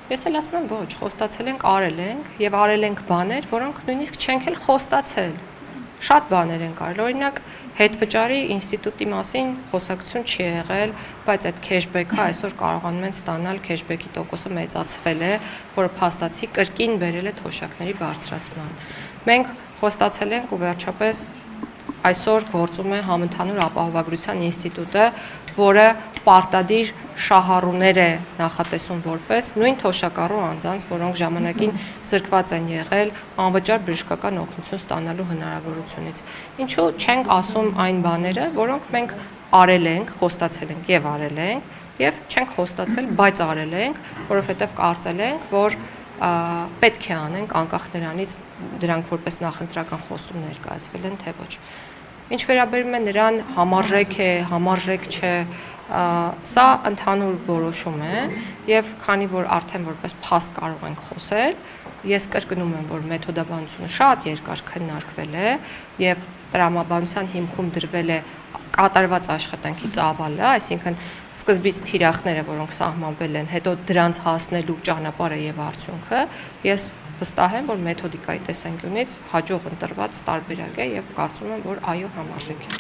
Ես էլ ասում եմ ոչ, խոստացել ենք, արել ենք եւ արել ենք բաներ, որոնք նույնիսկ չենք էլ խոստացել։ Շատ բաներ են կարել, օրինակ հետվճարի ինստիտուտի մասին խոսակցություն չի եղել, բայց այդ քեշբեքը այսօր կարողանում են ստանալ, քեշբեքի տոկոսը մեծացվել է, որը փաստացի կրկին բերել է թոշակների բարձրացման։ Մենք խոստացել ենք ու վերջապես այսօր գործում է Համընդհանուր ապահովագրության ինստիտուտը, որը պարտադիր շահառուներ է նախատեսում որպես նույն թոշակառու անձանց, որոնք ժամանակին զրկված են եղել անվճար բժշկական օգնություն ստանալու հնարավորությունից։ Ինչու չենք ասում այն բաները, որոնք մենք արել ենք, խոստացել ենք եւ արել ենք, եւ չենք խոստացել, բայց արել ենք, որովհետեւ կարծել ենք, որ պետք է անենք անկախ նրանից դրանք որպես նախընտրական խոսում ներկայացվել են թե ոչ։ Ինչ վերաբերում է նրան համարժեք է, համարժեք չէ, սա ընդհանուր որոշում է եւ քանի որ արդեն որպես փաստ կարող ենք խոսել, ես կրկնում եմ, որ մեթոդաբանությունը շատ երկար քննարկվել է եւ տրամաբանության հիմքում դրվել է կատարված աշխատանքի ծավալը, այսինքն սկզբից թիրախները, որոնք սահմանվել են, հետո դրանց հասնելու ճանապարհը եւ արդյունքը, ես վստահ եմ, որ մեթոդիկայի տեսանկյունից հաջող ընտրված տարբերակ է եւ կարծում եմ, որ այո համարժեք է։